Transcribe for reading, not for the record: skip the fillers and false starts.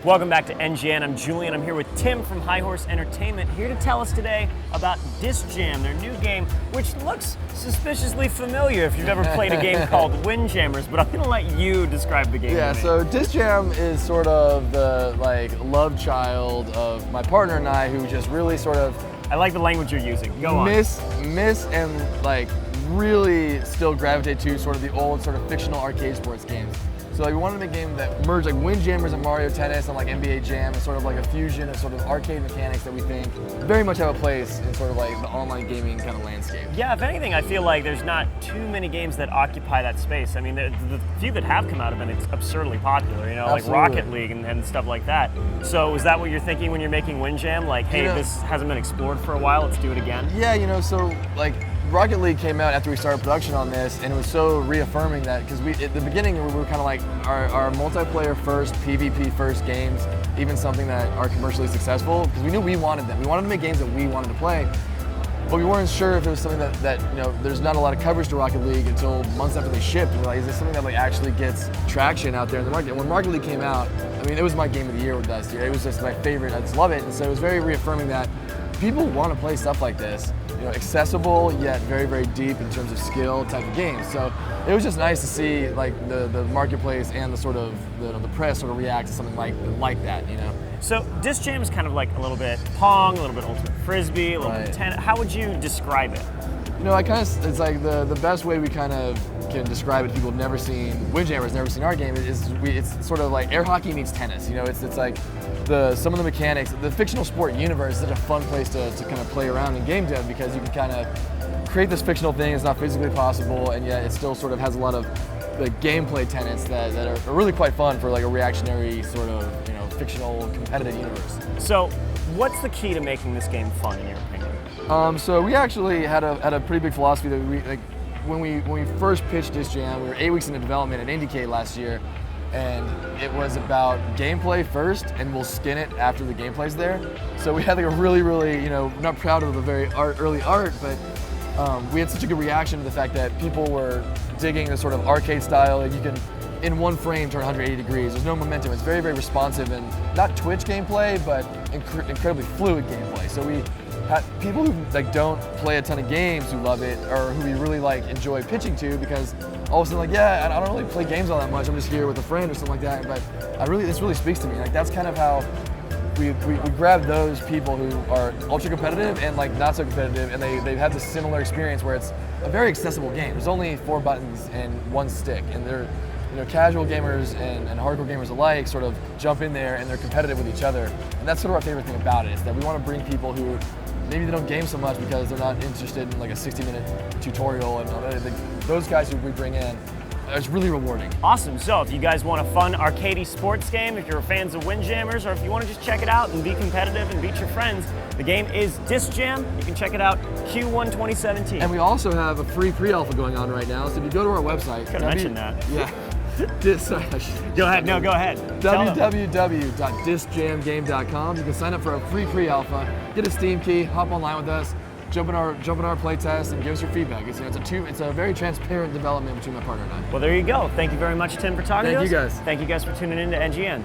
Welcome back to NGN. I'm Julian. I'm here with Tim from High Horse Entertainment, here to tell us today about Disc Jam, their new game, which looks suspiciously familiar if you've ever played a game called Windjammers, but I'm going to let you describe the game. Yeah, so Disc Jam is sort of the love child of my partner and I, who just really sort of I like the language you're using. Go on. Miss and really still gravitate to sort of the old sort of fictional arcade sports games. So we wanted to make a game that merged Windjammers and Mario Tennis and NBA Jam, and sort of a fusion of sort of arcade mechanics that we think very much have a place in sort of the online gaming kind of landscape. Yeah, if anything, I feel like there's not too many games that occupy that space. I mean, the few that have come out have been absurdly popular, like Rocket League and stuff like that. So is that what you're thinking when you're making Windjam? Like, hey, this hasn't been explored for a while, let's do it again? Yeah, so Rocket League came out after we started production on this, and it was so reaffirming that, because at the beginning we were kind of our multiplayer first, PvP first games, even something that are commercially successful, because we knew we wanted them. We wanted to make games that we wanted to play, but we weren't sure if it was something that there's not a lot of coverage to Rocket League until months after they shipped. And we're like, is this something that actually gets traction out there in the market? And when Rocket League came out, I mean, it was my game of the year last year. It was just my favorite. I just love it, and so it was very reaffirming that people want to play stuff like this. Accessible yet very, very deep in terms of skill type of games. So it was just nice to see the marketplace and the sort of the press sort of react to something like that. So Disc Jam is kind of like a little bit Pong, a little bit Ultimate Frisbee, a little bit tennis. How would you describe it? It's like the best way we kind of can describe it to people who've never seen Windjammers, never seen our game, it's sort of like air hockey meets tennis. It's like some of the mechanics, the fictional sport universe is such a fun place to kind of play around in game dev, because you can kind of create this fictional thing. It's not physically possible, and yet it still sort of has a lot of the gameplay tenets that are really quite fun for a reactionary sort of fictional competitive universe. So what's the key to making this game fun in your opinion? So we actually had a pretty big philosophy that when we first pitched Disc Jam, we were 8 weeks into development at IndieCade last year, and it was about gameplay first, and we'll skin it after the gameplay's there. So we had a really, not proud of the very early art, but we had such a good reaction to the fact that people were digging the sort of arcade style, and you can, in one frame, turn 180 degrees. There's no momentum. It's very, very responsive, and not Twitch gameplay, but incredibly fluid gameplay. So we had people who don't play a ton of games who love it, or who we really enjoy pitching to, because all of a sudden I don't really play games all that much. I'm just here with a friend or something like that. But this really speaks to me. That's kind of how we grab those people who are ultra competitive and not so competitive, and they've had this similar experience where it's a very accessible game. There's only 4 buttons and 1 stick, and they're casual gamers and hardcore gamers alike sort of jump in there, and they're competitive with each other. And that's sort of our favorite thing about it, is that we want to bring people who maybe they don't game so much because they're not interested in a 60-minute tutorial, and those guys who we bring in, it's really rewarding. Awesome. So if you guys want a fun arcadey sports game, if you're fans of Windjammers, or if you want to just check it out and be competitive and beat your friends, the game is Disc Jam. You can check it out Q1 2017. And we also have a free pre-alpha going on right now, so if you go to our website, could have mentioned that. Yeah. Go ahead. No, go ahead. www.discjamgame.com. You can sign up for a free pre-alpha, get a Steam key, hop online with us, jump in our play test, and give us your feedback. It's a very transparent development between my partner and I. Well, there you go. Thank you very much, Tim, for talking to us. Thank you guys. Thank you guys for tuning in to NGN.